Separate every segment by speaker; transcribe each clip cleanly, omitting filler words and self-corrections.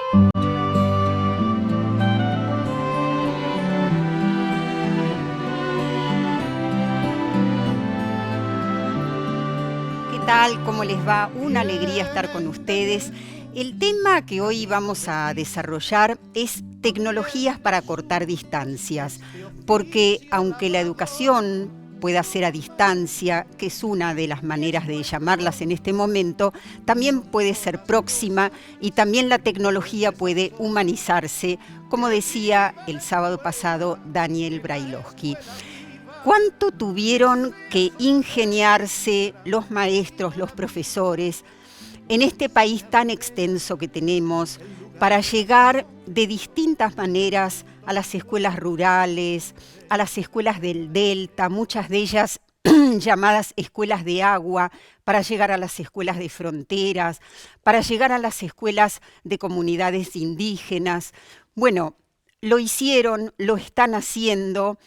Speaker 1: ¿Qué tal? ¿Cómo les va? Una alegría estar con ustedes. El tema que hoy vamos a desarrollar es tecnologías para cortar distancias, porque aunque la educación pueda ser a distancia, que es una de las maneras de llamarlas en este momento, también puede ser próxima y también la tecnología puede humanizarse, como decía el sábado pasado Daniel Brailovsky. ¿Cuánto tuvieron que ingeniarse los maestros, los profesores, en este país tan extenso que tenemos, para llegar de distintas maneras a las escuelas rurales, a las escuelas del Delta, muchas de ellas llamadas escuelas de agua, para llegar a las escuelas de fronteras, para llegar a las escuelas de comunidades indígenas? Bueno, lo hicieron, lo están haciendo.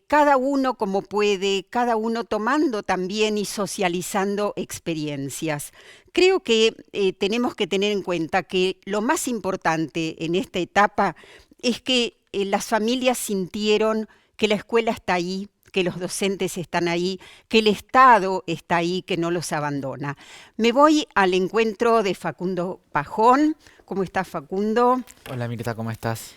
Speaker 1: Cada uno como puede, cada uno tomando también y socializando experiencias. Creo que tenemos que tener en cuenta que lo más importante en esta etapa es que las familias sintieron que la escuela está ahí, que los docentes están ahí, que el Estado está ahí, que no los abandona. Me voy al encuentro de Facundo Pajón. ¿Cómo estás, Facundo?
Speaker 2: Hola Mirta, ¿cómo estás?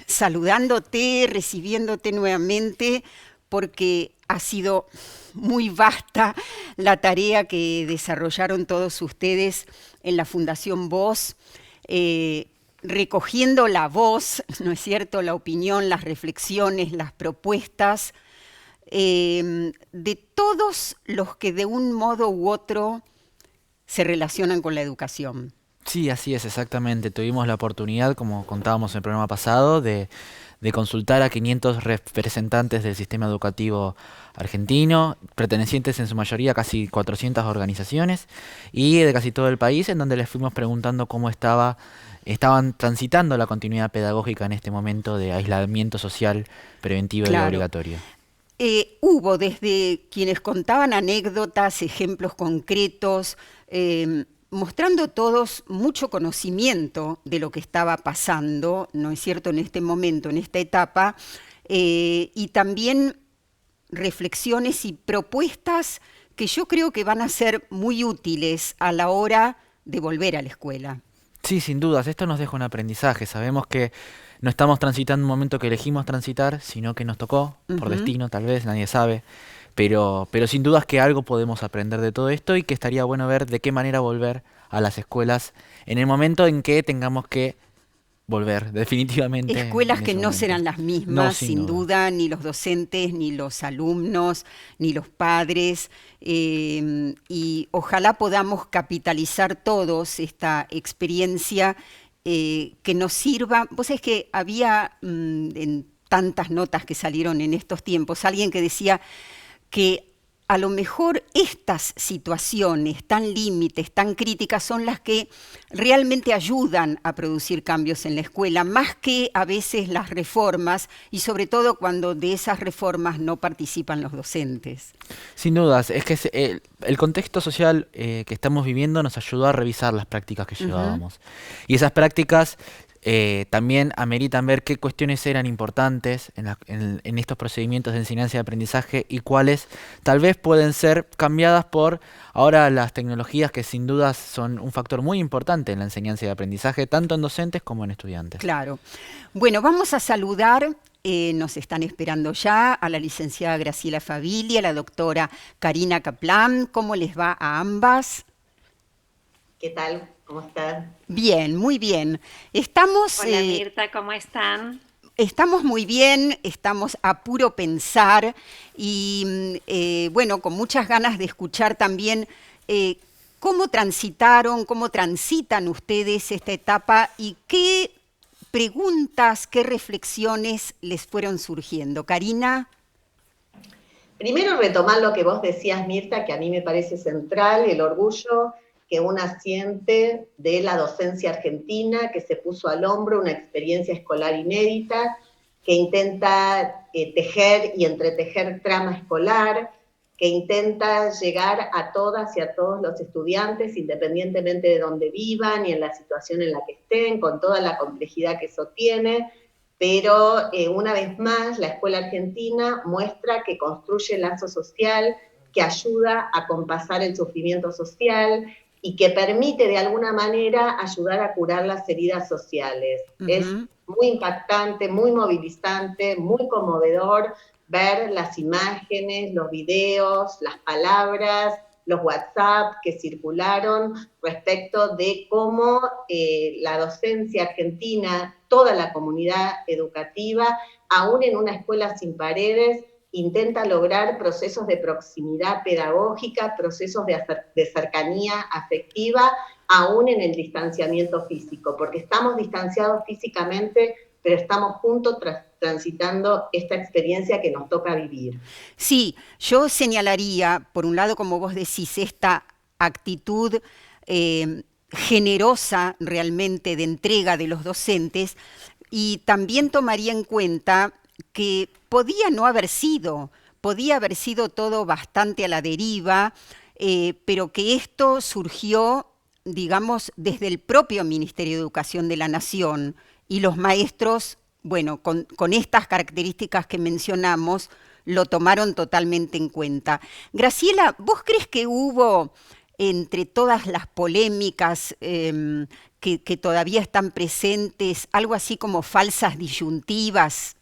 Speaker 1: Saludándote, recibiéndote nuevamente, porque ha sido muy vasta la tarea que desarrollaron todos ustedes en la Fundación Voz, recogiendo la voz, ¿no es cierto?, la opinión, las reflexiones, las propuestas de todos los que de un modo u otro se relacionan con la educación.
Speaker 2: Sí, así es, exactamente. Tuvimos la oportunidad, como contábamos en el programa pasado, de consultar a 500 representantes del sistema educativo argentino, pertenecientes en su mayoría a casi 400 organizaciones y de casi todo el país, en donde les fuimos preguntando cómo estaban transitando la continuidad pedagógica en este momento de aislamiento social preventivo y
Speaker 1: Claro.
Speaker 2: obligatorio.
Speaker 1: Hubo desde quienes contaban anécdotas, ejemplos concretos, mostrando todos mucho conocimiento de lo que estaba pasando, ¿no es cierto?, en este momento, en esta etapa, y también reflexiones y propuestas que yo creo que van a ser muy útiles a la hora de volver a la escuela.
Speaker 2: Sí, sin dudas, esto nos deja un aprendizaje. Sabemos que no estamos transitando un momento que elegimos transitar, sino que nos tocó, por
Speaker 1: Ujú.
Speaker 2: destino, tal vez, nadie sabe. Pero sin dudas que algo podemos aprender de todo esto y que estaría bueno ver de qué manera volver a las escuelas en el momento en que tengamos que volver, definitivamente
Speaker 1: Escuelas
Speaker 2: en
Speaker 1: que
Speaker 2: ese
Speaker 1: no
Speaker 2: momento.
Speaker 1: serán las
Speaker 2: No,
Speaker 1: mismas,
Speaker 2: sin
Speaker 1: sin
Speaker 2: duda.
Speaker 1: duda, ni los docentes, ni los alumnos, ni los padres, y ojalá podamos capitalizar todos esta experiencia que nos sirva. Vos sabés que había en tantas notas que salieron en estos tiempos, alguien que decía que a lo mejor estas situaciones tan límites, tan críticas, son las que realmente ayudan a producir cambios en la escuela, más que a veces las reformas, y sobre todo cuando de esas reformas no participan los docentes.
Speaker 2: Sin dudas, es que el contexto social que estamos viviendo nos ayudó a revisar las prácticas que
Speaker 1: Ujú.
Speaker 2: llevábamos. Y esas prácticas también ameritan ver qué cuestiones eran importantes en estos procedimientos de enseñanza y aprendizaje y cuáles tal vez pueden ser cambiadas por ahora las tecnologías que sin dudas son un factor muy importante en la enseñanza y aprendizaje, tanto en docentes como en estudiantes.
Speaker 1: Claro. Bueno, vamos a saludar, nos están esperando ya, a la licenciada Graciela Favili, a la doctora Karina Kaplan. ¿Cómo les va a ambas?
Speaker 3: ¿Qué tal? ¿Cómo estás?
Speaker 1: Bien, muy bien. Estamos,
Speaker 4: Hola Mirta, ¿cómo están?
Speaker 1: estamos muy bien, estamos a puro pensar y bueno, con muchas ganas de escuchar también cómo transitaron, cómo transitan ustedes esta etapa y qué preguntas, qué reflexiones les fueron surgiendo. Karina.
Speaker 3: Primero retomar lo que vos decías, Mirta, que a mí me parece central, el orgullo que una siente de la docencia argentina, que se puso al hombro una experiencia escolar inédita, que intenta tejer y entretejer trama escolar, que intenta llegar a todas y a todos los estudiantes, independientemente de dónde vivan y en la situación en la que estén, con toda la complejidad que eso tiene, pero una vez más la escuela argentina muestra que construye lazo social, que ayuda a compasar el sufrimiento social y que permite de alguna manera ayudar a curar las heridas sociales. Es muy impactante, muy movilizante, muy conmovedor ver las imágenes, los videos, las palabras, los WhatsApp que circularon respecto de cómo la docencia argentina, toda la comunidad educativa, aún en una escuela sin paredes, intenta lograr procesos de proximidad pedagógica, procesos de cercanía afectiva, aún en el distanciamiento físico, porque estamos distanciados físicamente, pero estamos juntos transitando esta experiencia que nos toca vivir.
Speaker 1: Sí, yo señalaría, por un lado, como vos decís, esta actitud generosa realmente de entrega de los docentes, y también tomaría en cuenta que podía haber sido todo bastante a la deriva, pero que esto surgió, digamos, desde el propio Ministerio de Educación de la Nación, y los maestros, bueno, con estas características que mencionamos, lo tomaron totalmente en cuenta. Graciela, ¿vos crees que hubo, entre todas las polémicas que todavía están presentes, algo así como falsas disyuntivas,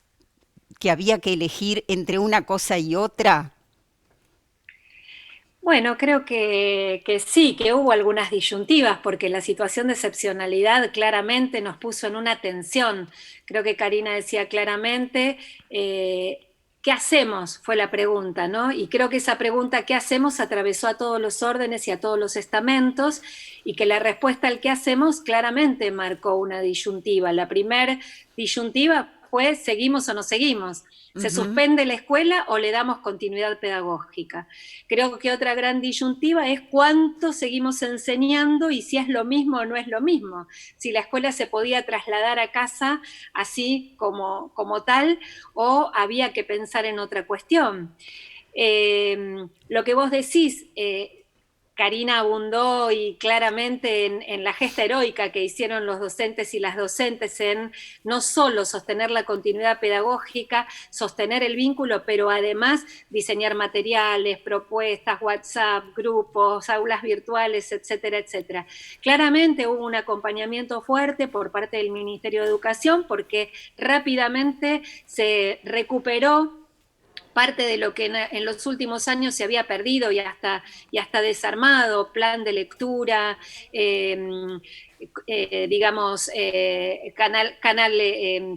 Speaker 1: que había que elegir entre una cosa y otra?
Speaker 4: Bueno, creo que sí, que hubo algunas disyuntivas, porque la situación de excepcionalidad claramente nos puso en una tensión. Creo que Karina decía claramente, ¿qué hacemos? Fue la pregunta, ¿no? Y creo que esa pregunta, ¿qué hacemos?, atravesó a todos los órdenes y a todos los estamentos, y que la respuesta al ¿qué hacemos? Claramente marcó una disyuntiva. La primera disyuntiva fue ¿seguimos o no seguimos? ¿Se suspende la escuela o le damos continuidad pedagógica? Creo que otra gran disyuntiva es cuánto seguimos enseñando y si es lo mismo o no es lo mismo. Si la escuela se podía trasladar a casa así como tal, o había que pensar en otra cuestión. Lo que vos decís, Karina abundó y claramente en la gesta heroica que hicieron los docentes y las docentes en no solo sostener la continuidad pedagógica, sostener el vínculo, pero además diseñar materiales, propuestas, WhatsApp, grupos, aulas virtuales, etcétera, etcétera. Claramente hubo un acompañamiento fuerte por parte del Ministerio de Educación, porque rápidamente se recuperó parte de lo que en los últimos años se había perdido y hasta desarmado, plan de lectura, digamos, canal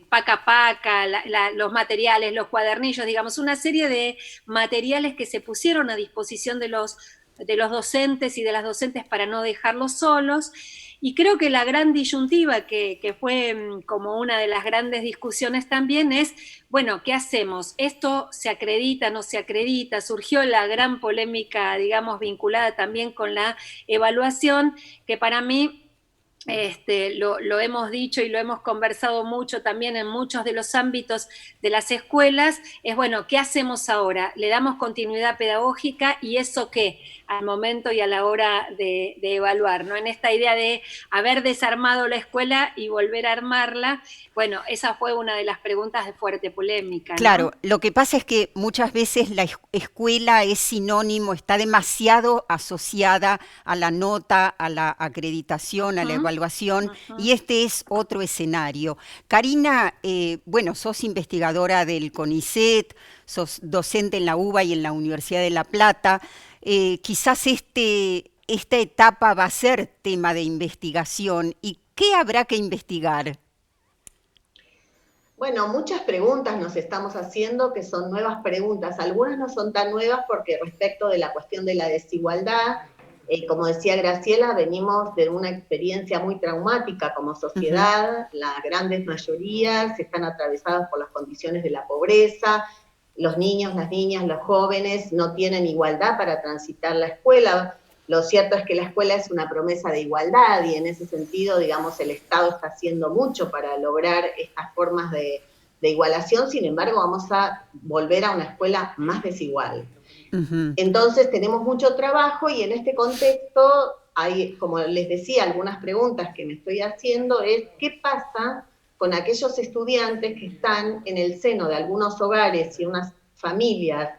Speaker 4: paca a paca, los materiales, los cuadernillos, digamos, una serie de materiales que se pusieron a disposición de los docentes y de las docentes para no dejarlos solos. Y creo que la gran disyuntiva, que fue como una de las grandes discusiones también, es, bueno, ¿qué hacemos? ¿Esto se acredita, no se acredita? Surgió la gran polémica, digamos, vinculada también con la evaluación, que para mí lo hemos dicho y lo hemos conversado mucho también en muchos de los ámbitos de las escuelas, es bueno, ¿qué hacemos ahora? ¿Le damos continuidad pedagógica y eso qué? Al momento y a la hora de evaluar, ¿no? En esta idea de haber desarmado la escuela y volver a armarla, bueno, esa fue una de las preguntas de fuerte polémica, ¿no?
Speaker 1: Claro, lo que pasa es que muchas veces la escuela es sinónimo, está demasiado asociada a la nota, a la acreditación, a la evaluación, y este es otro escenario. Karina, bueno, sos investigadora del CONICET, sos docente en la UBA y en la Universidad de La Plata. Quizás esta etapa va a ser tema de investigación. ¿Y qué habrá que investigar?
Speaker 3: Bueno, muchas preguntas nos estamos haciendo que son nuevas preguntas. Algunas no son tan nuevas porque respecto de la cuestión de la desigualdad, como decía Graciela, venimos de una experiencia muy traumática como sociedad. Las grandes mayorías están atravesadas por las condiciones de la pobreza. Los niños, las niñas, los jóvenes no tienen igualdad para transitar la escuela. Lo cierto es que la escuela es una promesa de igualdad y en ese sentido, digamos, el Estado está haciendo mucho para lograr estas formas de igualación. Sin embargo, vamos a volver a una escuela más desigual. Entonces tenemos mucho trabajo y en este contexto hay, como les decía, algunas preguntas que me estoy haciendo es ¿qué pasa con aquellos estudiantes que están en el seno de algunos hogares y unas familias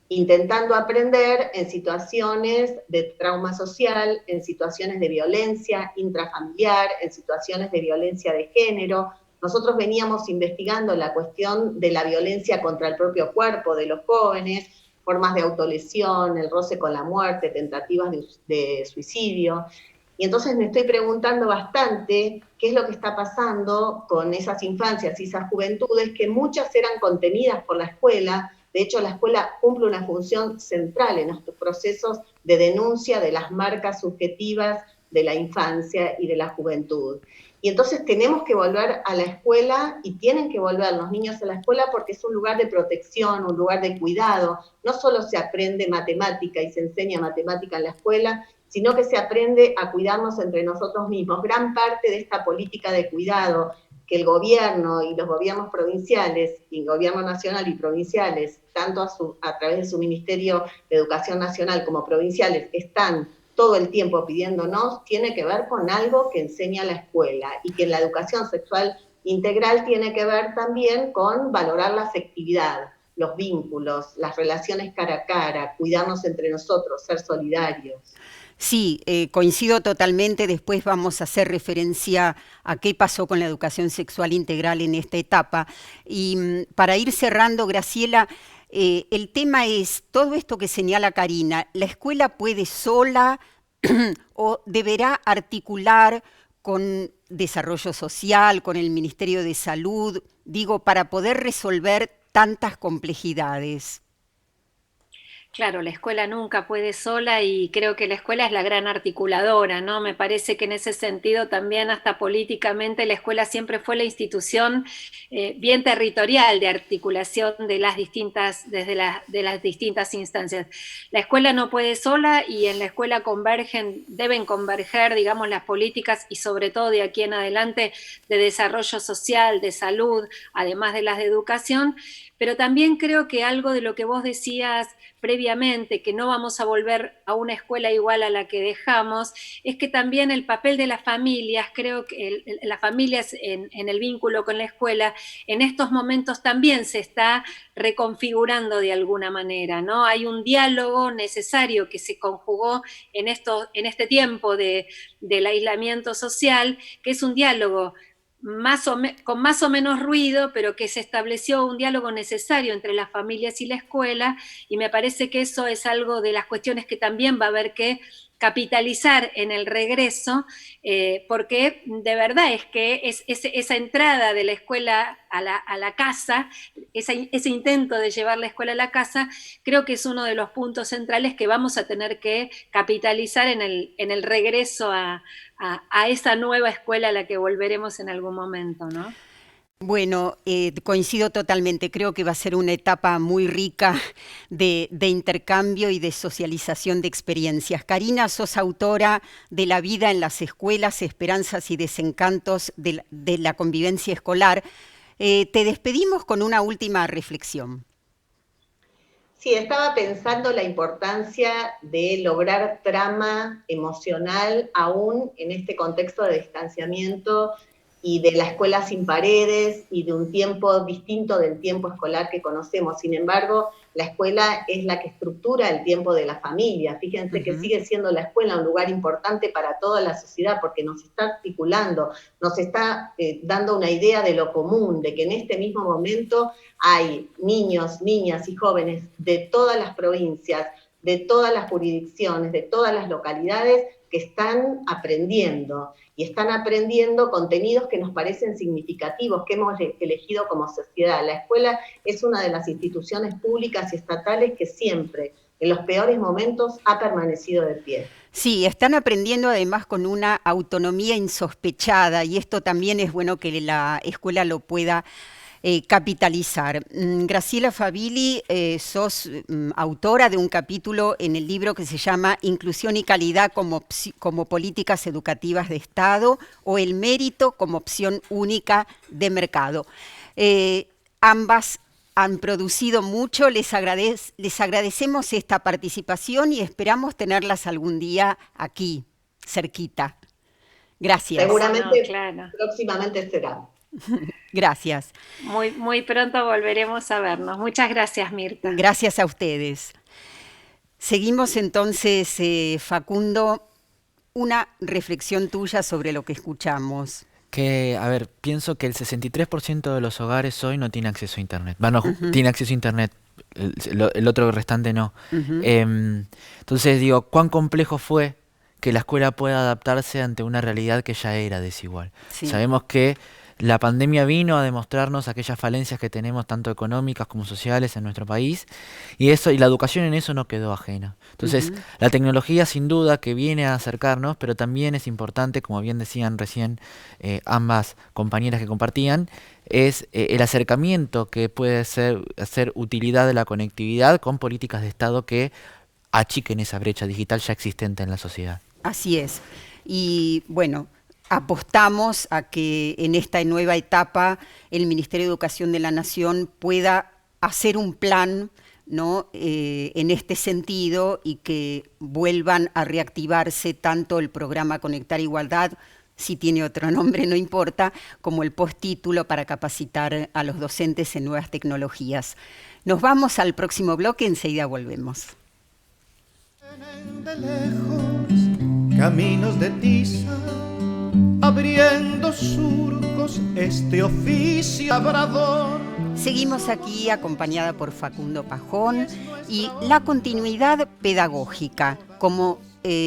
Speaker 3: intentando aprender en situaciones de trauma social, en situaciones de violencia intrafamiliar, en situaciones de violencia de género? Nosotros veníamos investigando la cuestión de la violencia contra el propio cuerpo de los jóvenes, formas de autolesión, el roce con la muerte, tentativas de suicidio. Y entonces me estoy preguntando bastante qué es lo que está pasando con esas infancias y esas juventudes que muchas eran contenidas por la escuela. De hecho, la escuela cumple una función central en estos procesos de denuncia de las marcas subjetivas de la infancia y de la juventud. Y entonces tenemos que volver a la escuela y tienen que volver los niños a la escuela porque es un lugar de protección, un lugar de cuidado. No solo se aprende matemática y se enseña matemática en la escuela, sino que se aprende a cuidarnos entre nosotros mismos. Gran parte de esta política de cuidado que el gobierno y los gobiernos provinciales, y el gobierno nacional y provinciales, tanto a través de su Ministerio de Educación Nacional como provinciales, están todo el tiempo pidiéndonos, tiene que ver con algo que enseña la escuela, y que la educación sexual integral tiene que ver también con valorar la afectividad, los vínculos, las relaciones cara a cara, cuidarnos entre nosotros, ser solidarios.
Speaker 1: Sí, coincido totalmente. Después vamos a hacer referencia a qué pasó con la educación sexual integral en esta etapa. Y para ir cerrando, Graciela, el tema es todo esto que señala Karina. ¿La escuela puede sola o deberá articular con desarrollo social, con el Ministerio de Salud, digo, para poder resolver tantas complejidades?
Speaker 4: Claro, la escuela nunca puede sola y creo que la escuela es la gran articuladora, ¿no? Me parece que en ese sentido también hasta políticamente la escuela siempre fue la institución bien territorial de articulación de las distintas, de las distintas instancias. La escuela no puede sola y en la escuela deben converger, digamos, las políticas y sobre todo de aquí en adelante de desarrollo social, de salud, además de las de educación, pero también creo que algo de lo que vos decías previamente, que no vamos a volver a una escuela igual a la que dejamos, es que también el papel de las familias, creo que las familias en el vínculo con la escuela, en estos momentos también se está reconfigurando de alguna manera, ¿no? Hay un diálogo necesario que se conjugó en este tiempo del aislamiento social, que es un diálogo con más o menos ruido, pero que se estableció un diálogo necesario entre las familias y la escuela, y me parece que eso es algo de las cuestiones que también va a haber que capitalizar en el regreso, porque de verdad es que esa entrada de la escuela a la casa, ese intento de llevar la escuela a la casa, creo que es uno de los puntos centrales que vamos a tener que capitalizar en el regreso a esa nueva escuela a la que volveremos en algún momento, ¿no?
Speaker 1: Bueno, coincido totalmente. Creo que va a ser una etapa muy rica de intercambio y de socialización de experiencias. Karina, sos autora de La vida en las escuelas, esperanzas y desencantos de la convivencia escolar. Te despedimos con una última reflexión.
Speaker 3: Sí, estaba pensando la importancia de lograr trama emocional aún en este contexto de distanciamiento y de la escuela sin paredes y de un tiempo distinto del tiempo escolar que conocemos. Sin embargo, la escuela es la que estructura el tiempo de la familia. Fíjense que sigue siendo la escuela un lugar importante para toda la sociedad porque nos está articulando, nos está dando una idea de lo común, de que en este mismo momento hay niños, niñas y jóvenes de todas las provincias, de todas las jurisdicciones, de todas las localidades que están aprendiendo, y están aprendiendo contenidos que nos parecen significativos, que hemos elegido como sociedad. La escuela es una de las instituciones públicas y estatales que siempre, en los peores momentos, ha permanecido de pie.
Speaker 1: Sí, están aprendiendo además con una autonomía insospechada, y esto también es bueno que la escuela lo pueda capitalizar. Graciela Favilli, sos autora de un capítulo en el libro que se llama Inclusión y calidad como políticas educativas de Estado o el mérito como opción única de mercado. Ambas han producido mucho, les agradecemos esta participación y esperamos tenerlas algún día aquí, cerquita. Gracias.
Speaker 3: Seguramente
Speaker 4: claro.
Speaker 3: próximamente será.
Speaker 1: Gracias.
Speaker 4: Muy, muy pronto volveremos a vernos. Muchas gracias, Mirta.
Speaker 1: Gracias a ustedes. Seguimos entonces, Facundo, una reflexión tuya sobre lo que escuchamos.
Speaker 2: Pienso que el 63% de los hogares hoy no tiene acceso a Internet. Bueno, tiene acceso a Internet, el otro restante no. Entonces digo, ¿cuán complejo fue que la escuela pueda adaptarse ante una realidad que ya era desigual?
Speaker 1: Sí.
Speaker 2: Sabemos que la pandemia vino a demostrarnos aquellas falencias que tenemos tanto económicas como sociales en nuestro país y la educación en eso no quedó ajena. Entonces, la tecnología sin duda que viene a acercarnos, pero también es importante, como bien decían recién ambas compañeras que compartían, es el acercamiento que puede hacer utilidad de la conectividad con políticas de Estado que achiquen esa brecha digital ya existente en la sociedad.
Speaker 1: Así es. Y bueno, apostamos a que en esta nueva etapa el Ministerio de Educación de la Nación pueda hacer un plan, ¿no? En este sentido y que vuelvan a reactivarse tanto el programa Conectar Igualdad, si tiene otro nombre no importa, como el postítulo para capacitar a los docentes en nuevas tecnologías. Nos vamos al próximo bloque, enseguida volvemos.
Speaker 5: De lejos, caminos de tiza, abriendo surcos este oficio labrador.
Speaker 1: Seguimos aquí acompañada por Facundo Pajón y la continuidad pedagógica como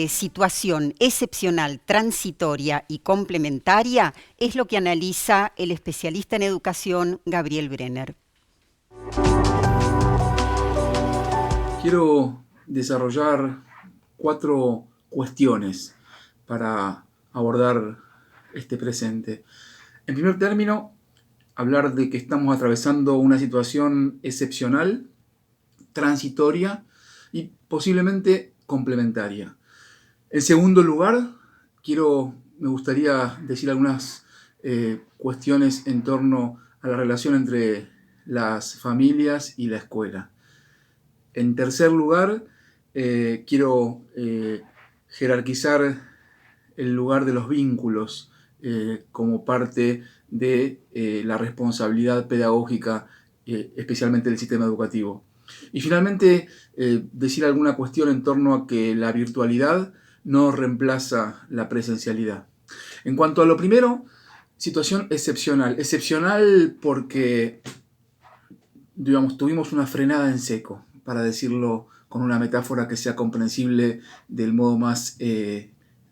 Speaker 1: situación excepcional, transitoria y complementaria es lo que analiza el especialista en educación Gabriel Brenner.
Speaker 6: Quiero desarrollar 4 cuestiones para abordar este presente. En primer término, hablar de que estamos atravesando una situación excepcional, transitoria y posiblemente complementaria. En segundo lugar, me gustaría decir algunas cuestiones en torno a la relación entre las familias y la escuela. En tercer lugar, quiero jerarquizar el lugar de los vínculos como parte de la responsabilidad pedagógica, especialmente del sistema educativo. Y finalmente, decir alguna cuestión en torno a que la virtualidad no reemplaza la presencialidad. En cuanto a lo primero, situación excepcional. Excepcional porque, tuvimos una frenada en seco, para decirlo con una metáfora que sea comprensible del modo más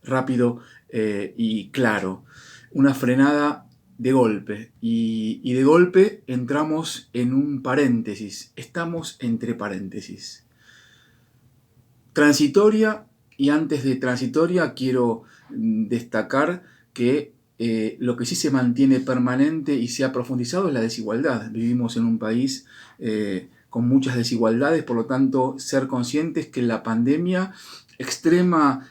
Speaker 6: rápido y claro. Una frenada de golpe. Y de golpe entramos en un paréntesis. Estamos entre paréntesis. Transitoria, y antes de transitoria quiero destacar que lo que sí se mantiene permanente y se ha profundizado es la desigualdad. Vivimos en un país con muchas desigualdades, por lo tanto, ser conscientes que la pandemia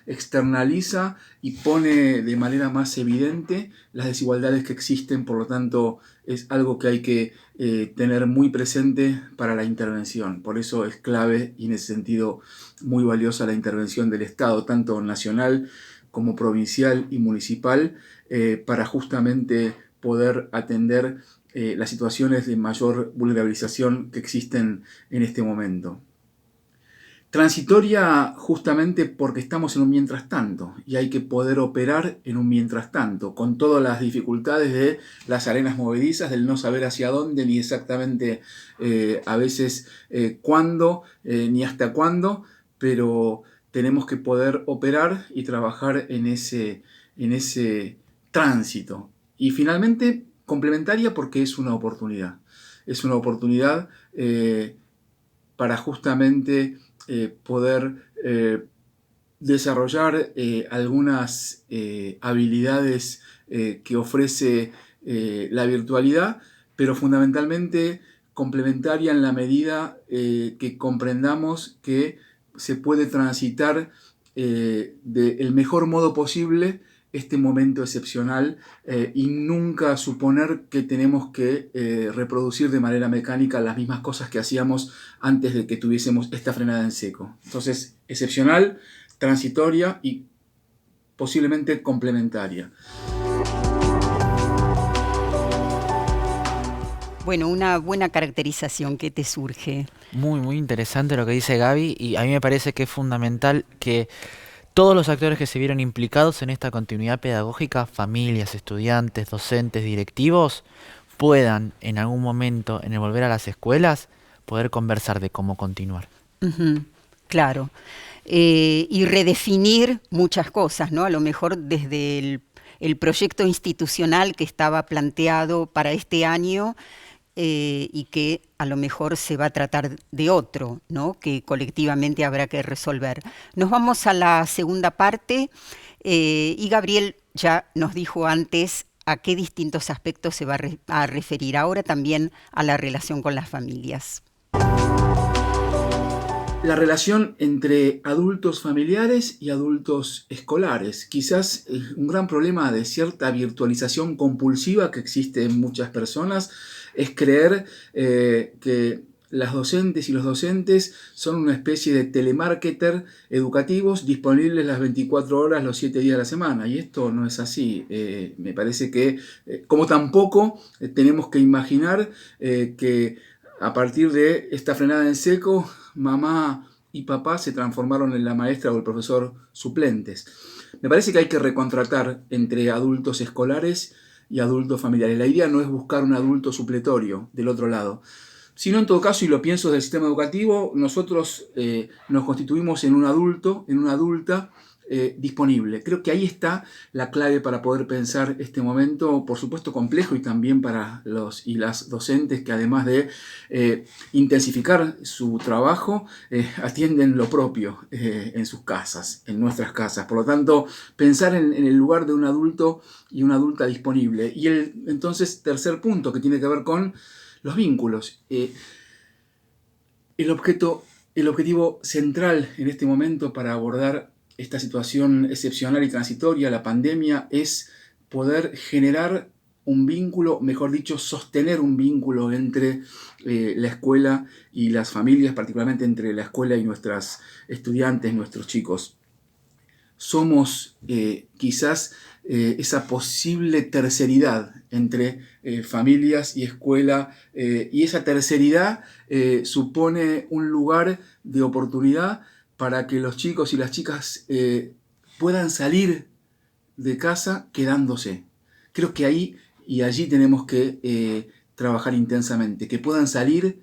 Speaker 6: externaliza y pone de manera más evidente las desigualdades que existen, por lo tanto, es algo que hay que tener muy presente para la intervención. Por eso es clave y en ese sentido muy valiosa la intervención del Estado, tanto nacional como provincial y municipal, para justamente poder atender las situaciones de mayor vulnerabilización que existen en este momento. Transitoria justamente porque estamos en un mientras tanto y hay que poder operar en un mientras tanto, con todas las dificultades de las arenas movedizas, del no saber hacia dónde, ni exactamente a veces cuándo, ni hasta cuándo, pero tenemos que poder operar y trabajar en ese tránsito. Y finalmente, complementaria porque es una oportunidad. Es una oportunidad para justamente poder desarrollar algunas habilidades que ofrece la virtualidad, pero fundamentalmente complementaria en la medida que comprendamos que se puede transitar del mejor modo posible este momento excepcional y nunca suponer que tenemos que reproducir de manera mecánica las mismas cosas que hacíamos antes de que tuviésemos esta frenada en seco. Entonces, excepcional, transitoria y posiblemente complementaria.
Speaker 1: Bueno, una buena caracterización que te surge.
Speaker 2: Muy, muy interesante lo que dice Gaby, y a mí me parece que es fundamental que todos los actores que se vieron implicados en esta continuidad pedagógica, familias, estudiantes, docentes, directivos, puedan en algún momento, en el volver a las escuelas, poder conversar de cómo continuar.
Speaker 1: Ujú, claro. Y redefinir muchas cosas, ¿no? A lo mejor desde el proyecto institucional que estaba planteado para este año, y que a lo mejor se va a tratar de otro, ¿no? Que colectivamente habrá que resolver. Nos vamos a la segunda parte, y Gabriel ya nos dijo antes a qué distintos aspectos se va a referir ahora, también a la relación con las familias.
Speaker 6: La relación entre adultos familiares y adultos escolares. Quizás un gran problema de cierta virtualización compulsiva que existe en muchas personas es creer que las docentes y los docentes son una especie de telemarketer educativos disponibles las 24 horas, los 7 días de la semana. Y esto no es así. Me parece que, como tampoco tenemos que imaginar que a partir de esta frenada en seco, mamá y papá se transformaron en la maestra o el profesor suplentes. Me parece que hay que recontratar entre adultos escolares y adultos familiares. La idea no es buscar un adulto supletorio del otro lado, sino en todo caso, y lo pienso del sistema educativo, nosotros nos constituimos en un adulto, en una adulta disponible. Creo que ahí está la clave para poder pensar este momento, por supuesto complejo, y también para los y las docentes que además de intensificar su trabajo, atienden lo propio en sus casas, en nuestras casas. Por lo tanto, pensar en el lugar de un adulto y una adulta disponible. Y entonces, tercer punto que tiene que ver con los vínculos. El objetivo central en este momento para abordar esta situación excepcional y transitoria, la pandemia, es poder generar un vínculo, mejor dicho, sostener un vínculo entre la escuela y las familias, particularmente entre la escuela y nuestras estudiantes, nuestros chicos. Somos quizás esa posible terceridad entre familias y escuela, y esa terceridad supone un lugar de oportunidad para que los chicos y las chicas puedan salir de casa quedándose. Creo que ahí y allí tenemos que trabajar intensamente, que puedan salir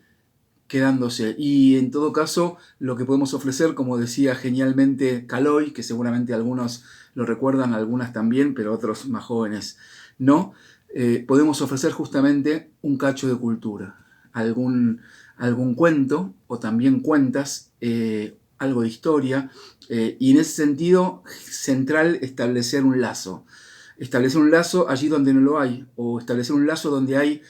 Speaker 6: quedándose. Y en todo caso, lo que podemos ofrecer, como decía genialmente Caloi, que seguramente algunos lo recuerdan, algunas también, pero otros más jóvenes no, podemos ofrecer justamente un cacho de cultura, algún cuento o también cuentas, algo de historia, y en ese sentido central establecer un lazo allí donde no lo hay, o establecer un lazo donde hay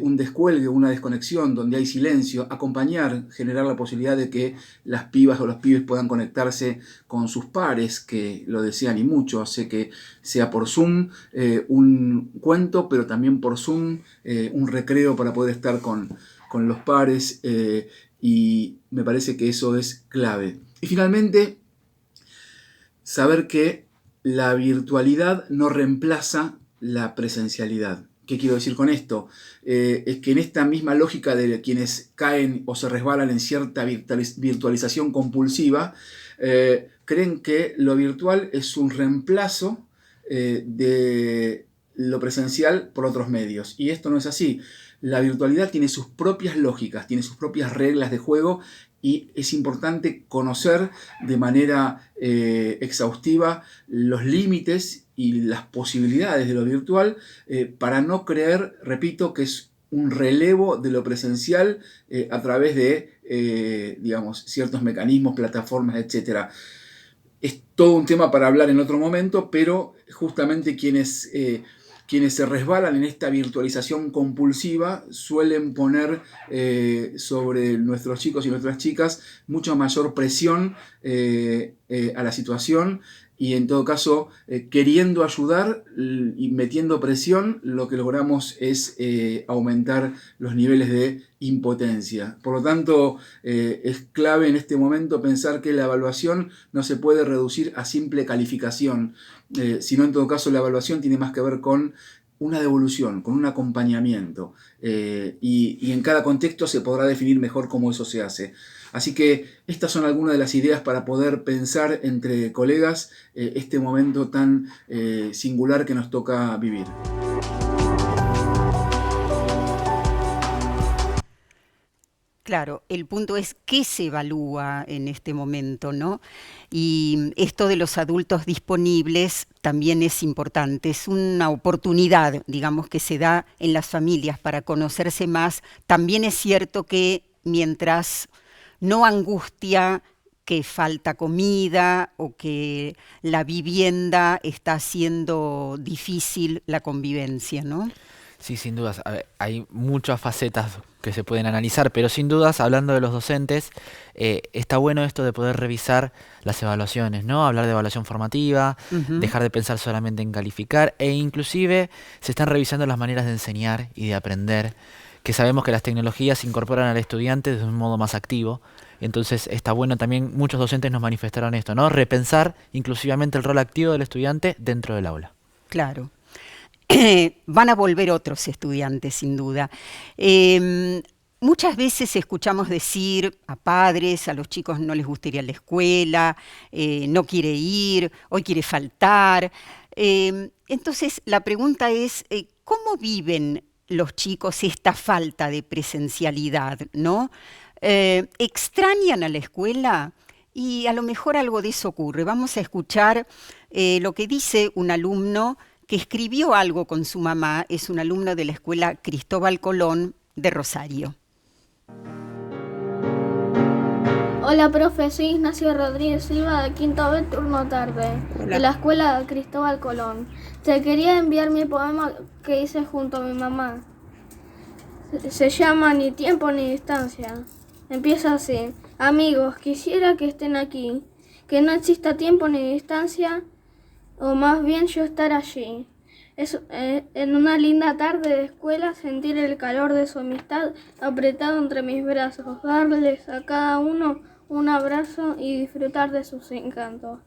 Speaker 6: un descuelgue, una desconexión, donde hay silencio, acompañar, generar la posibilidad de que las pibas o los pibes puedan conectarse con sus pares, que lo desean y mucho, sé que sea por Zoom un cuento, pero también por Zoom un recreo para poder estar con los pares, y me parece que eso es clave. Y finalmente, saber que la virtualidad no reemplaza la presencialidad. ¿Qué quiero decir con esto? Es que en esta misma lógica de quienes caen o se resbalan en cierta virtualización compulsiva, creen que lo virtual es un reemplazo de lo presencial por otros medios. Y esto no es así. La virtualidad tiene sus propias lógicas, tiene sus propias reglas de juego, y es importante conocer de manera exhaustiva los límites y las posibilidades de lo virtual, para no creer, repito, que es un relevo de lo presencial a través de, ciertos mecanismos, plataformas, etc. Es todo un tema para hablar en otro momento, pero justamente quienes se resbalan en esta virtualización compulsiva suelen poner sobre nuestros chicos y nuestras chicas mucha mayor presión a la situación, y en todo caso, queriendo ayudar y metiendo presión, lo que logramos es aumentar los niveles de impotencia. Por lo tanto, es clave en este momento pensar que la evaluación no se puede reducir a simple calificación, sino en todo caso la evaluación tiene más que ver con una devolución, con un acompañamiento, y en cada contexto se podrá definir mejor cómo eso se hace. Así que estas son algunas de las ideas para poder pensar entre colegas este momento tan singular que nos toca vivir.
Speaker 1: Claro, el punto es qué se evalúa en este momento, ¿no? Y esto de los adultos disponibles también es importante, es una oportunidad, digamos, que se da en las familias para conocerse más. También es cierto que mientras no angustia que falta comida o que la vivienda está haciendo difícil la convivencia, ¿no?
Speaker 2: Sí, sin dudas. A ver, hay muchas facetas que se pueden analizar, pero sin dudas, hablando de los docentes, está bueno esto de poder revisar las evaluaciones, ¿no? Hablar de evaluación formativa, dejar de pensar solamente en calificar, e inclusive se están revisando las maneras de enseñar y de aprender, que sabemos que las tecnologías incorporan al estudiante de un modo más activo. Entonces está bueno también, muchos docentes nos manifestaron esto, ¿no? Repensar inclusivamente el rol activo del estudiante dentro del aula.
Speaker 1: Claro. Van a volver otros estudiantes, sin duda. Muchas veces escuchamos decir a padres, a los chicos no les gusta ir a la escuela, no quiere ir, hoy quiere faltar. Entonces, la pregunta es, ¿cómo viven los chicos esta falta de presencialidad, ¿no? ¿Extrañan a la escuela? Y a lo mejor algo de eso ocurre. Vamos a escuchar lo que dice un alumno que escribió algo con su mamá, es un alumno de la Escuela Cristóbal Colón de Rosario.
Speaker 7: Hola, profe, soy Ignacio Rodríguez Silva de quinto B, turno tarde, de la Escuela Cristóbal Colón. Te quería enviar mi poema que hice junto a mi mamá. Se llama Ni tiempo ni distancia. Empieza así. Amigos, quisiera que estén aquí, que no exista tiempo ni distancia, o más bien yo estar allí. En una linda tarde de escuela, sentir el calor de su amistad apretado entre mis brazos, darles a cada uno un abrazo y disfrutar de sus encantos.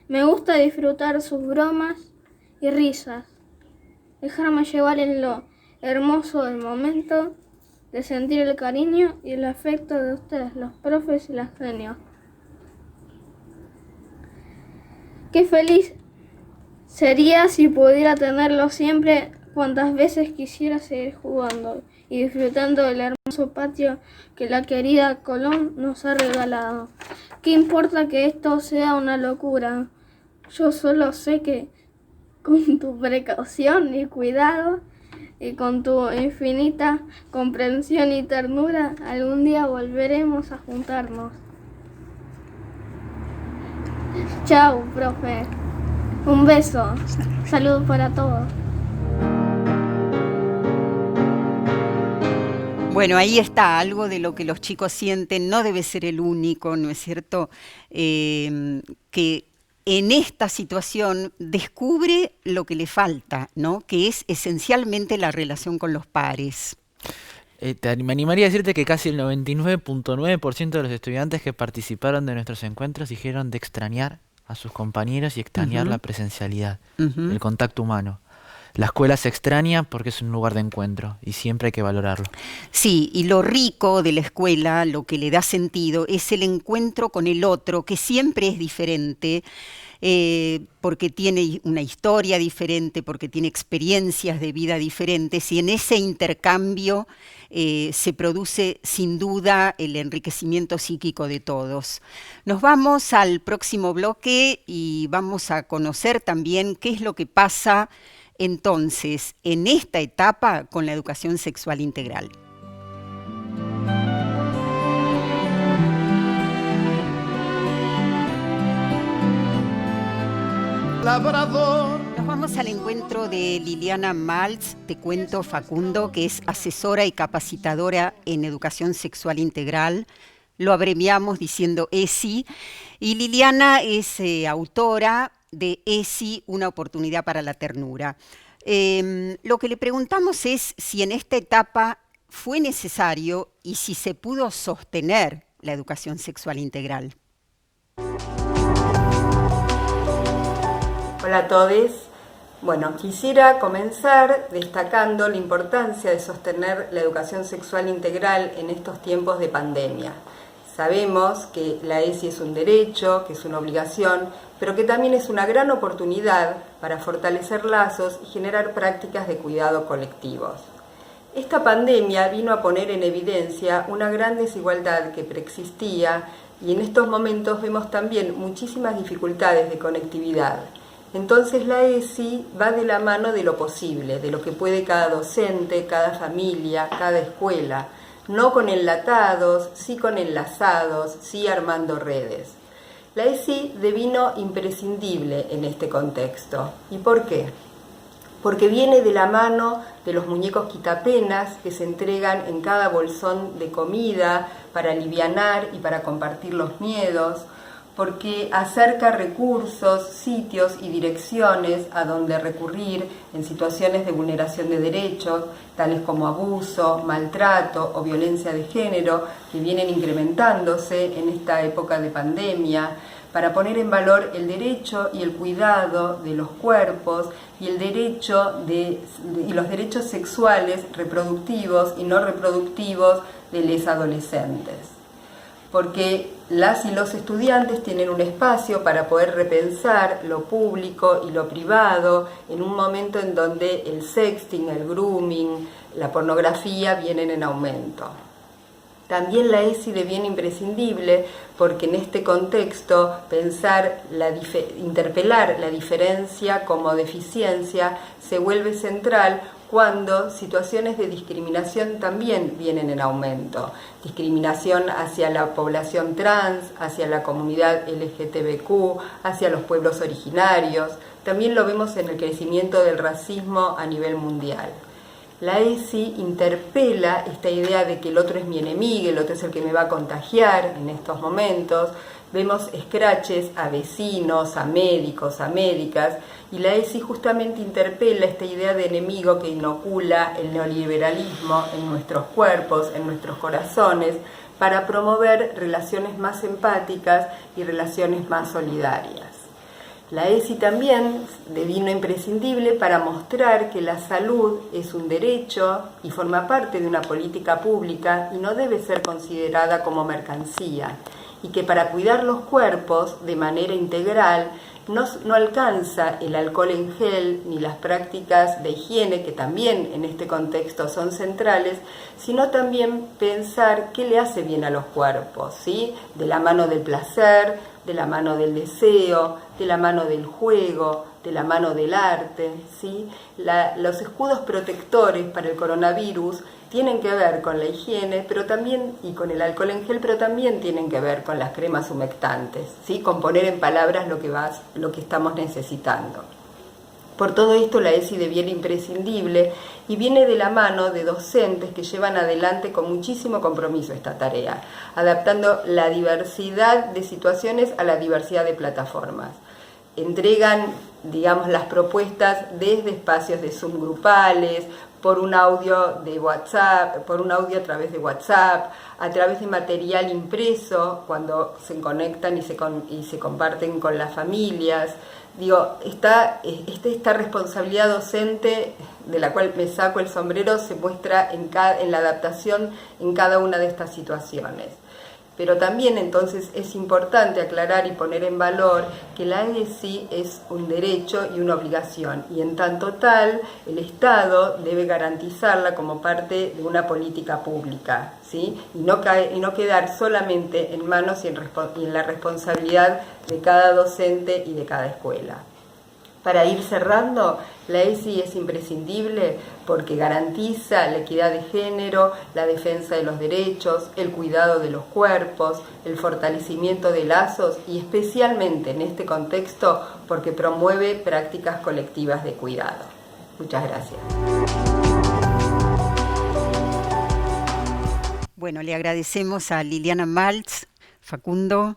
Speaker 7: Me gusta disfrutar sus bromas y risas, dejarme llevar en lo hermoso del momento, de sentir el cariño y el afecto de ustedes, los profes y las genios. Qué feliz sería si pudiera tenerlo siempre, cuantas veces quisiera seguir jugando y disfrutando del hermoso patio que la querida Colón nos ha regalado. ¿Qué importa que esto sea una locura? Yo solo sé que con tu precaución y cuidado y con tu infinita comprensión y ternura, algún día volveremos a juntarnos. Chao, profe. Un beso. Saludos para todos.
Speaker 1: Bueno, ahí está algo de lo que los chicos sienten, no debe ser el único, ¿no es cierto? Que en esta situación descubre lo que le falta, ¿no? Que es esencialmente la relación con los pares.
Speaker 2: Me animaría a decirte que casi el 99.9% de los estudiantes que participaron de nuestros encuentros dijeron de extrañar a sus compañeros y extrañar la presencialidad, el contacto humano. La escuela se extraña porque es un lugar de encuentro y siempre hay que valorarlo.
Speaker 1: Sí, y lo rico de la escuela, lo que le da sentido, es el encuentro con el otro, que siempre es diferente, porque tiene una historia diferente, porque tiene experiencias de vida diferentes, y en ese intercambio se produce sin duda el enriquecimiento psíquico de todos. Nos vamos al próximo bloque y vamos a conocer también qué es lo que pasa entonces en esta etapa con la educación sexual integral.
Speaker 5: Labrador.
Speaker 1: Nos vamos al encuentro de Liliana Maltz, te cuento, Facundo, que es asesora y capacitadora en educación sexual integral. Lo abreviamos diciendo ESI. Y Liliana es autora de ESI, una oportunidad para la ternura. Lo que le preguntamos es si en esta etapa fue necesario y si se pudo sostener la educación sexual integral.
Speaker 8: Hola a todos. Bueno, quisiera comenzar destacando la importancia de sostener la educación sexual integral en estos tiempos de pandemia. Sabemos que la ESI es un derecho, que es una obligación, pero que también es una gran oportunidad para fortalecer lazos y generar prácticas de cuidado colectivos. Esta pandemia vino a poner en evidencia una gran desigualdad que preexistía y en estos momentos vemos también muchísimas dificultades de conectividad. Entonces la ESI va de la mano de lo posible, de lo que puede cada docente, cada familia, cada escuela, no con enlatados, sí con enlazados, sí armando redes. La ESI devino imprescindible en este contexto. ¿Y por qué? Porque viene de la mano de los muñecos quitapenas que se entregan en cada bolsón de comida para alivianar y para compartir los miedos, porque acerca recursos, sitios y direcciones a donde recurrir en situaciones de vulneración de derechos, tales como abuso, maltrato o violencia de género, que vienen incrementándose en esta época de pandemia, para poner en valor el derecho y el cuidado de los cuerpos y el derecho y los derechos sexuales reproductivos y no reproductivos de los adolescentes. Porque las y los estudiantes tienen un espacio para poder repensar lo público y lo privado en un momento en donde el sexting, el grooming, la pornografía vienen en aumento. También la ESI deviene imprescindible porque en este contexto interpelar la diferencia como deficiencia se vuelve central cuando situaciones de discriminación también vienen en aumento. Discriminación hacia la población trans, hacia la comunidad LGTBQ, hacia los pueblos originarios. También lo vemos en el crecimiento del racismo a nivel mundial. La ESI interpela esta idea de que el otro es mi enemigo, el otro es el que me va a contagiar en estos momentos. Vemos escraches a vecinos, a médicos, a médicas, y la ESI justamente interpela esta idea de enemigo que inocula el neoliberalismo en nuestros cuerpos, en nuestros corazones, para promover relaciones más empáticas y relaciones más solidarias. La ESI también devino imprescindible para mostrar que la salud es un derecho y forma parte de una política pública y no debe ser considerada como mercancía, y que para cuidar los cuerpos de manera integral no alcanza el alcohol en gel ni las prácticas de higiene, que también en este contexto son centrales, sino también pensar qué le hace bien a los cuerpos, ¿sí? De la mano del placer, de la mano del deseo, de la mano del juego, de la mano del arte, ¿sí? Los escudos protectores para el coronavirus tienen que ver con la higiene, pero también, y con el alcohol en gel, pero también tienen que ver con las cremas humectantes, ¿sí? Con poner en palabras lo que estamos necesitando. Por todo esto la ESI deviene imprescindible y viene de la mano de docentes que llevan adelante con muchísimo compromiso esta tarea, adaptando la diversidad de situaciones a la diversidad de plataformas. Entregan, digamos, las propuestas desde espacios de Zoom grupales, por un audio de WhatsApp, por un audio a través de WhatsApp, a través de material impreso cuando se conectan y se comparten con las familias. Digo, esta responsabilidad docente, de la cual me saco el sombrero, se muestra en la adaptación en cada una de estas situaciones. Pero también entonces es importante aclarar y poner en valor que la ESI es un derecho y una obligación, y en tanto tal el Estado debe garantizarla como parte de una política pública, ¿sí? y no quedar solamente en manos y en la responsabilidad de cada docente y de cada escuela. Para ir cerrando, la ESI es imprescindible porque garantiza la equidad de género, la defensa de los derechos, el cuidado de los cuerpos, el fortalecimiento de lazos y especialmente en este contexto porque promueve prácticas colectivas de cuidado. Muchas gracias.
Speaker 1: Bueno, le agradecemos a Liliana Maltz, Facundo.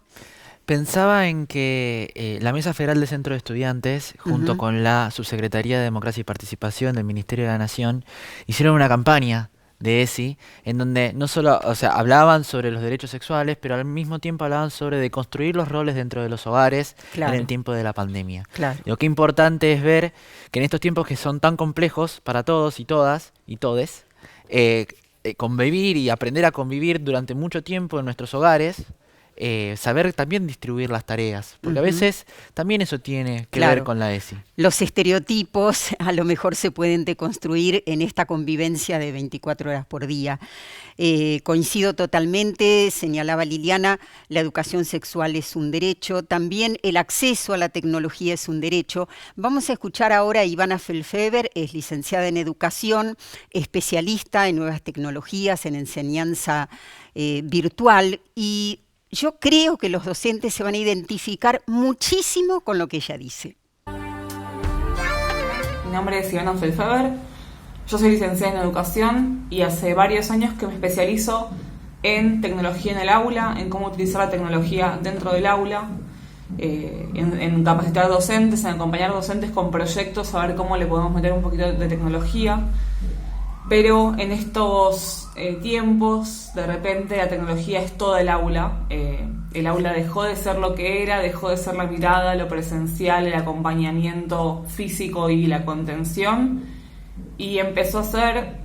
Speaker 2: Pensaba en que la Mesa Federal de Centro de Estudiantes, junto con la Subsecretaría de Democracia y Participación del Ministerio de la Nación, hicieron una campaña de ESI, en donde no solo, o sea, hablaban sobre los derechos sexuales, pero al mismo tiempo hablaban sobre deconstruir los roles dentro de los hogares en el tiempo de la pandemia. Lo que es importante es ver que en estos tiempos que son tan complejos para todos y todas y todes, convivir y aprender a convivir durante mucho tiempo en nuestros hogares, saber también distribuir las tareas, porque a veces también eso tiene que ver con la ESI.
Speaker 1: Los estereotipos a lo mejor se pueden deconstruir en esta convivencia de 24 horas por día. Coincido totalmente, señalaba Liliana, la educación sexual es un derecho, también el acceso a la tecnología es un derecho. Vamos a escuchar ahora a Ivana Felfeber, es licenciada en educación, especialista en nuevas tecnologías, en enseñanza virtual, y yo creo que los docentes se van a identificar muchísimo con lo que ella dice.
Speaker 9: Mi nombre es Ivana Felfeber, yo soy licenciada en educación y hace varios años que me especializo en tecnología en el aula, en cómo utilizar la tecnología dentro del aula, en capacitar docentes, en acompañar docentes con proyectos, a ver cómo le podemos meter un poquito de tecnología. Pero en estos tiempos, de repente, la tecnología es toda el aula. El aula dejó de ser lo que era, dejó de ser la mirada, lo presencial, el acompañamiento físico y la contención. Y empezó a ser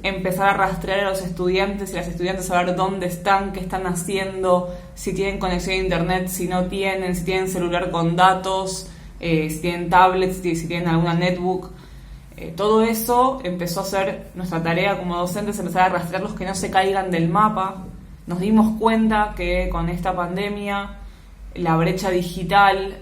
Speaker 9: empezar a rastrear a los estudiantes y las estudiantes, a ver dónde están, qué están haciendo, si tienen conexión a internet, si no tienen, si tienen celular con datos, si tienen tablets, si tienen alguna netbook. Todo eso empezó a ser nuestra tarea como docentes, empezar a rastrearlos que no se caigan del mapa. Nos dimos cuenta que con esta pandemia la brecha digital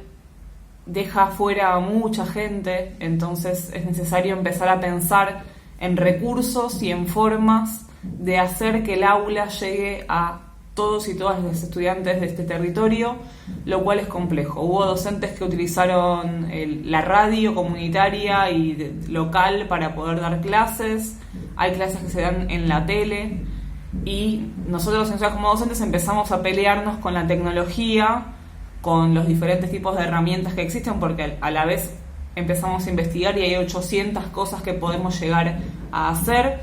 Speaker 9: deja afuera a mucha gente, entonces es necesario empezar a pensar en recursos y en formas de hacer que el aula llegue a todos y todas los estudiantes de este territorio, lo cual es complejo. Hubo docentes que utilizaron la radio comunitaria y local para poder dar clases, hay clases que se dan en la tele, y nosotros como docentes empezamos a pelearnos con la tecnología, con los diferentes tipos de herramientas que existen, porque a la vez empezamos a investigar y hay 800 cosas que podemos llegar a hacer,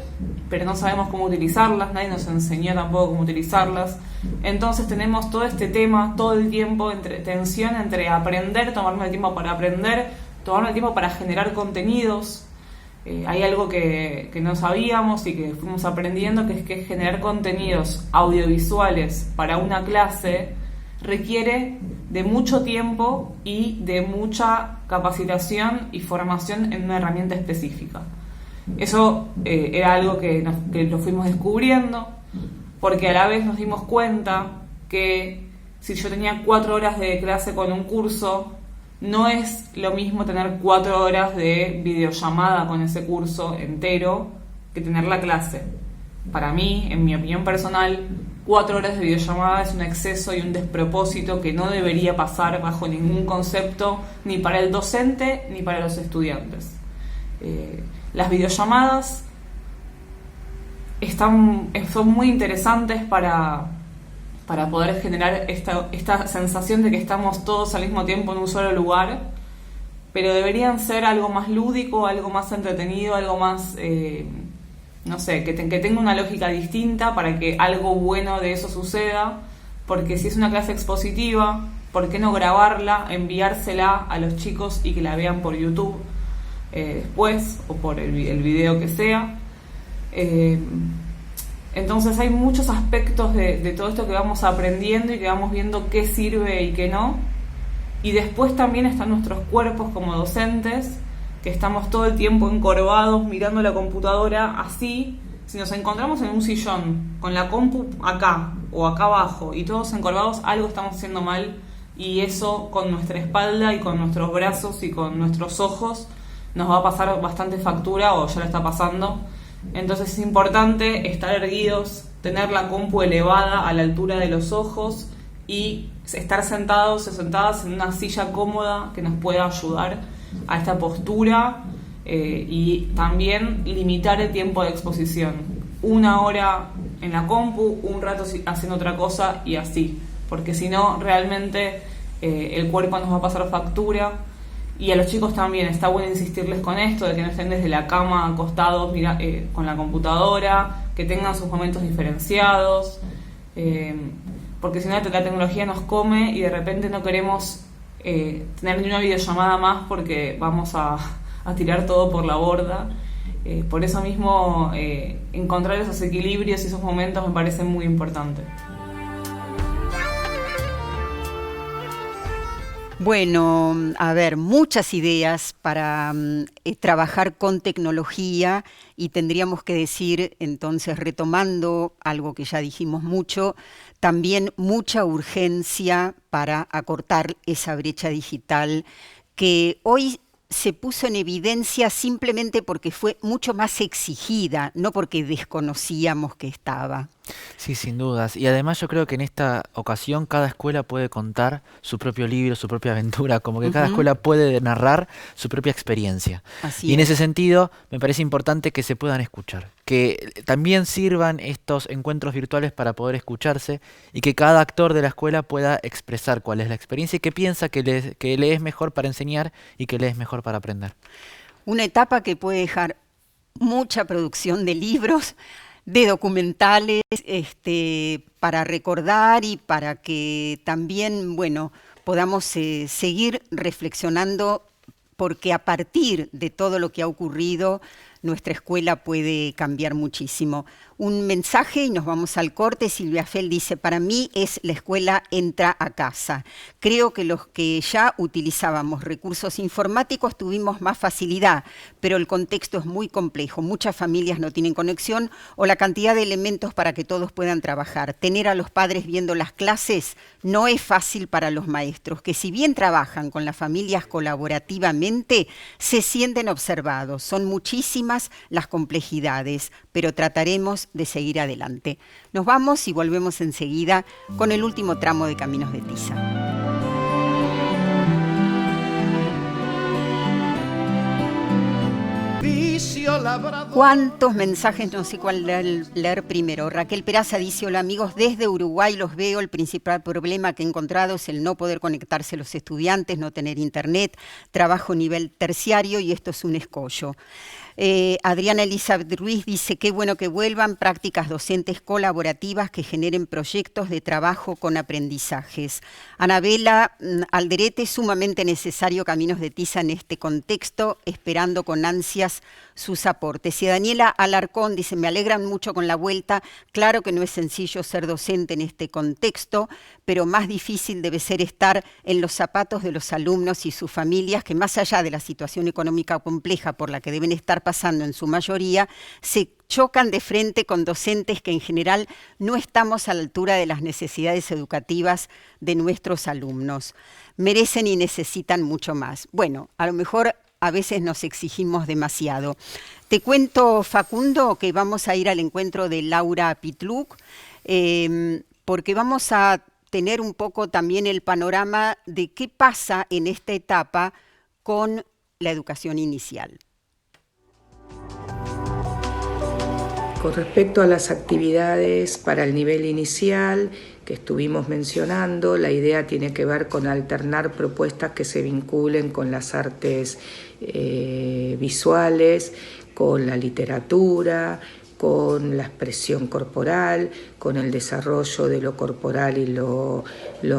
Speaker 9: pero no sabemos cómo utilizarlas, nadie nos enseñó tampoco cómo utilizarlas. Entonces tenemos todo este tema todo el tiempo, tensión entre aprender, tomarme el tiempo para aprender, tomarme el tiempo para generar contenidos. Hay algo que no sabíamos y que fuimos aprendiendo, que es que generar contenidos audiovisuales para una clase requiere de mucho tiempo y de mucha capacitación y formación en una herramienta específica. Eso era algo que lo fuimos descubriendo, porque a la vez nos dimos cuenta que si yo tenía 4 horas de clase con un curso, no es lo mismo tener 4 horas de videollamada con ese curso entero que tener la clase. Para mí, en mi opinión personal, 4 horas de videollamada es un exceso y un despropósito que no debería pasar bajo ningún concepto, ni para el docente ni para los estudiantes. Las videollamadas son muy interesantes para poder generar esta sensación de que estamos todos al mismo tiempo en un solo lugar, pero deberían ser algo más lúdico, algo más entretenido, algo más, no sé, que tenga una lógica distinta para que algo bueno de eso suceda, porque si es una clase expositiva, ¿por qué no grabarla, enviársela a los chicos y que la vean por YouTube después, o por el video que sea? Entonces hay muchos aspectos de todo esto que vamos aprendiendo y que vamos viendo qué sirve y qué no. Y después también están nuestros cuerpos como docentes, que estamos todo el tiempo encorvados mirando la computadora así. Si nos encontramos en un sillón con la compu acá o acá abajo y todos encorvados, algo estamos haciendo mal, y eso con nuestra espalda y con nuestros brazos y con nuestros ojos nos va a pasar bastante factura, o ya lo está pasando. Entonces es importante estar erguidos, tener la compu elevada a la altura de los ojos y estar sentados o sentadas en una silla cómoda que nos pueda ayudar a esta postura, y también limitar el tiempo de exposición. 1 hora en la compu, un rato haciendo otra cosa y así. porque si no, realmente el cuerpo nos va a pasar factura. Y a los chicos también está bueno insistirles con esto, de que no estén desde la cama acostados con la computadora, que tengan sus momentos diferenciados, porque si no la tecnología nos come y de repente no queremos tener ni una videollamada más porque vamos a tirar todo por la borda. Por eso mismo encontrar esos equilibrios y esos momentos me parecen muy importantes.
Speaker 1: Bueno, a ver, muchas ideas para trabajar con tecnología, y tendríamos que decir, entonces, retomando algo que ya dijimos mucho, también mucha urgencia para acortar esa brecha digital que hoy se puso en evidencia simplemente porque fue mucho más exigida, no porque desconocíamos que estaba.
Speaker 2: Sí, sin dudas. Y además yo creo que en esta ocasión cada escuela puede contar su propio libro, su propia aventura, como que cada escuela puede narrar su propia experiencia. Y en ese sentido me parece importante que se puedan escuchar, que también sirvan estos encuentros virtuales para poder escucharse y que cada actor de la escuela pueda expresar cuál es la experiencia y qué piensa que le es mejor para enseñar y que le es mejor para aprender.
Speaker 1: Una etapa que puede dejar mucha producción de libros, de documentales, para recordar y para que también, bueno, podamos seguir reflexionando, porque a partir de todo lo que ha ocurrido, nuestra escuela puede cambiar muchísimo. Un mensaje y nos vamos al corte. Silvia Fell dice, para mí es la escuela entra a casa. Creo que los que ya utilizábamos recursos informáticos tuvimos más facilidad, pero el contexto es muy complejo. Muchas familias no tienen conexión o la cantidad de elementos para que todos puedan trabajar. Tener a los padres viendo las clases no es fácil para los maestros, que si bien trabajan con las familias colaborativamente, se sienten observados. Son muchísimas las complejidades, pero trataremos de seguir adelante. Nos vamos y volvemos enseguida con el último tramo de Caminos de Tiza. ¿Cuántos mensajes? No sé cuál leer primero. Raquel Peraza dice, hola amigos, desde Uruguay los veo. El principal problema que he encontrado es el no poder conectarse los estudiantes, no tener internet, trabajo nivel terciario y esto es un escollo. Adriana Elizabeth Ruiz dice, qué bueno que vuelvan prácticas docentes colaborativas que generen proyectos de trabajo con aprendizajes. Anabela Alderete, sumamente necesario Caminos de Tiza en este contexto, esperando con ansias sus aportes. Y Daniela Alarcón dice, me alegran mucho con la vuelta, claro que no es sencillo ser docente en este contexto, pero más difícil debe ser estar en los zapatos de los alumnos y sus familias, que más allá de la situación económica compleja por la que deben estar pasando en su mayoría, se chocan de frente con docentes que en general no estamos a la altura de las necesidades educativas de nuestros alumnos. Merecen y necesitan mucho más. Bueno, a lo mejor a veces nos exigimos demasiado. Te cuento, Facundo, que vamos a ir al encuentro de Laura Pitluk, porque vamos a tener un poco también el panorama de qué pasa en esta etapa con la educación inicial.
Speaker 10: Con respecto a las actividades para el nivel inicial que estuvimos mencionando, la idea tiene que ver con alternar propuestas que se vinculen con las artes visuales, con la literatura, con la expresión corporal, con el desarrollo de lo corporal y lo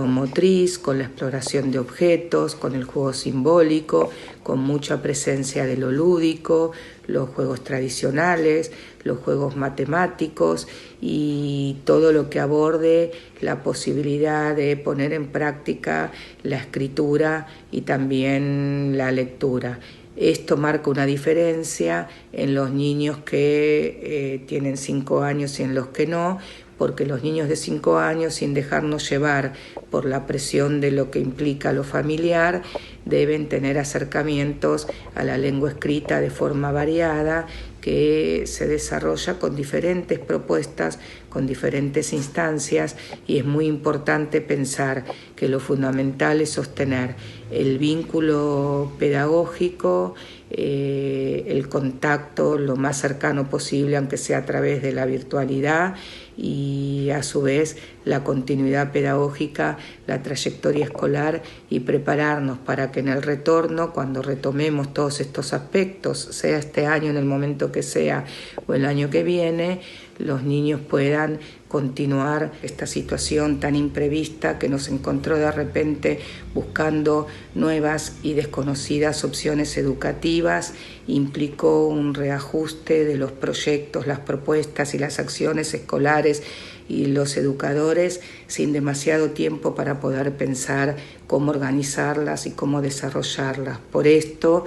Speaker 10: motriz, con la exploración de objetos, con el juego simbólico, con mucha presencia de lo lúdico, los juegos tradicionales, los juegos matemáticos y todo lo que aborde la posibilidad de poner en práctica la escritura y también la lectura. Esto marca una diferencia en los niños que tienen 5 años y en los que no, porque los niños de 5 años, sin dejarnos llevar por la presión de lo que implica lo familiar, deben tener acercamientos a la lengua escrita de forma variada, que se desarrolla con diferentes propuestas, con diferentes instancias, y es muy importante pensar que lo fundamental es sostener el vínculo pedagógico el contacto lo más cercano posible, aunque sea a través de la virtualidad, y a su vez la continuidad pedagógica, la trayectoria escolar, y prepararnos para que en el retorno, cuando retomemos todos estos aspectos, sea este año en el momento que sea o el año que viene, los niños puedan continuar esta situación tan imprevista que nos encontró de repente buscando nuevas y desconocidas opciones educativas. Implicó un reajuste de los proyectos, las propuestas y las acciones escolares y los educadores sin demasiado tiempo para poder pensar cómo organizarlas y cómo desarrollarlas. Por esto,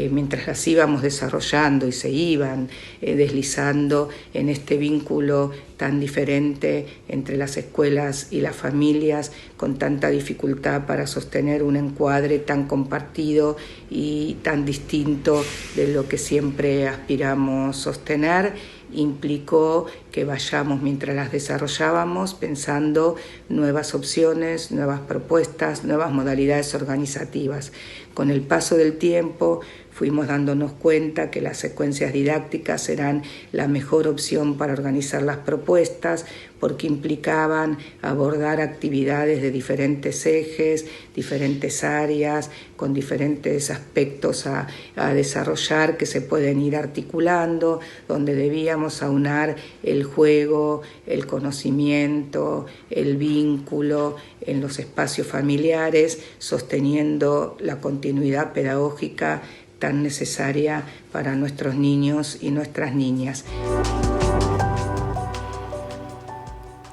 Speaker 10: mientras las íbamos desarrollando y se iban deslizando en este vínculo tan diferente entre las escuelas y las familias, con tanta dificultad para sostener un encuadre tan compartido y tan distinto de lo que siempre aspiramos sostener, implicó que vayamos, mientras las desarrollábamos, pensando nuevas opciones, nuevas propuestas, nuevas modalidades organizativas. Con el paso del tiempo fuimos dándonos cuenta que las secuencias didácticas eran la mejor opción para organizar las propuestas, porque implicaban abordar actividades de diferentes ejes, diferentes áreas, con diferentes aspectos a desarrollar que se pueden ir articulando, donde debíamos aunar el juego, el conocimiento, el vínculo en los espacios familiares, sosteniendo la continuidad pedagógica tan necesaria para nuestros niños y nuestras niñas.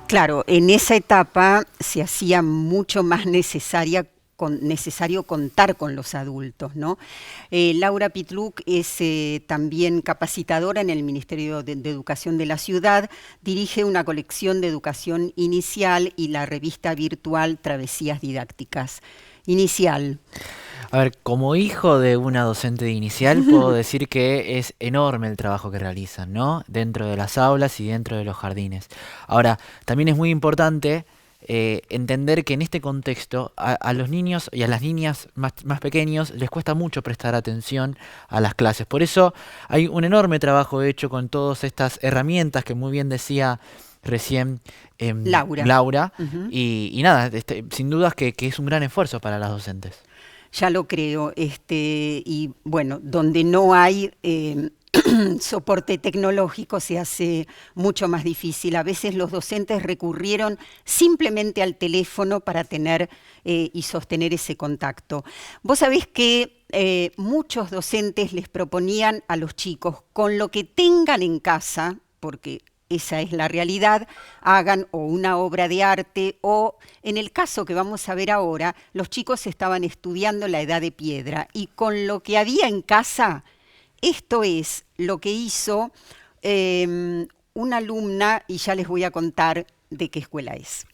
Speaker 1: Claro, en esa etapa se hacía mucho más necesario contar con los adultos, ¿no? Laura Pitluck es también capacitadora en el Ministerio de Educación de la ciudad, dirige una colección de educación inicial y la revista virtual Travesías Didácticas. Inicial.
Speaker 2: A ver, como hijo de una docente de inicial, puedo decir que es enorme el trabajo que realizan, ¿no? Dentro de las aulas y dentro de los jardines. Ahora, también es muy importante entender que en este contexto a los niños y a las niñas más pequeños les cuesta mucho prestar atención a las clases. Por eso hay un enorme trabajo hecho con todas estas herramientas que muy bien decía recién Laura. Y nada, sin dudas que es un gran esfuerzo para las docentes.
Speaker 1: Ya lo creo, y bueno, donde no hay soporte tecnológico se hace mucho más difícil. A veces los docentes recurrieron simplemente al teléfono para tener y sostener ese contacto. Vos sabés que muchos docentes les proponían a los chicos, con lo que tengan en casa, porque esa es la realidad, hagan o una obra de arte o, en el caso que vamos a ver ahora, los chicos estaban estudiando la Edad de Piedra y con lo que había en casa, esto es lo que hizo una alumna y ya les voy a contar de qué escuela es.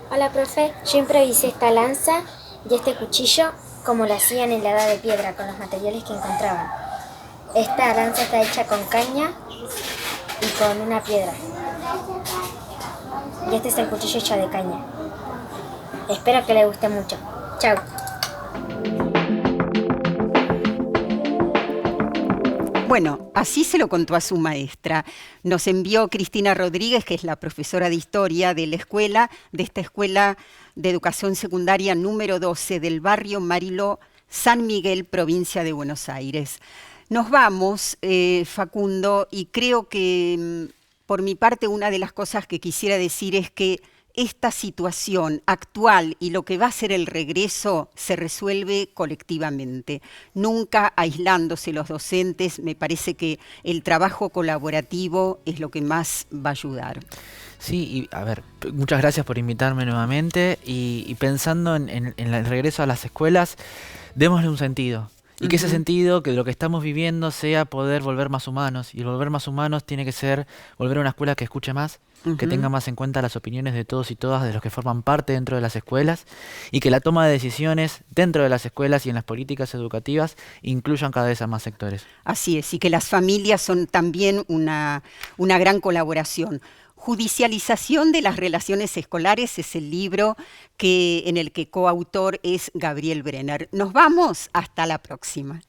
Speaker 11: Hola, profe. Yo improvisé esta lanza y este cuchillo como lo hacían en la Edad de Piedra con los materiales que encontraban. Esta lanza está hecha con caña y con una piedra. Y este es el cuchillo hecho de caña. Espero que les guste mucho. Chau.
Speaker 1: Bueno, así se lo contó a su maestra. Nos envió Cristina Rodríguez, que es la profesora de historia de la escuela, de esta escuela de educación secundaria número 12 del barrio Mariló, San Miguel, provincia de Buenos Aires. Nos vamos, Facundo, y creo que por mi parte una de las cosas que quisiera decir es que esta situación actual y lo que va a ser el regreso se resuelve colectivamente, nunca aislándose los docentes. Me parece que el trabajo colaborativo es lo que más va a ayudar.
Speaker 2: Sí, y a ver, muchas gracias por invitarme nuevamente y pensando en el regreso a las escuelas, démosle un sentido. Y que ese sentido, que lo que estamos viviendo sea poder volver más humanos. Y el volver más humanos tiene que ser volver a una escuela que escuche más, que tenga más en cuenta las opiniones de todos y todas, de los que forman parte dentro de las escuelas, y que la toma de decisiones dentro de las escuelas y en las políticas educativas incluyan cada vez a más sectores.
Speaker 1: Así es, y que las familias son también una gran colaboración. Judicialización de las relaciones escolares es el libro en el que coautor es Gabriel Brenner. Nos vamos, hasta la próxima.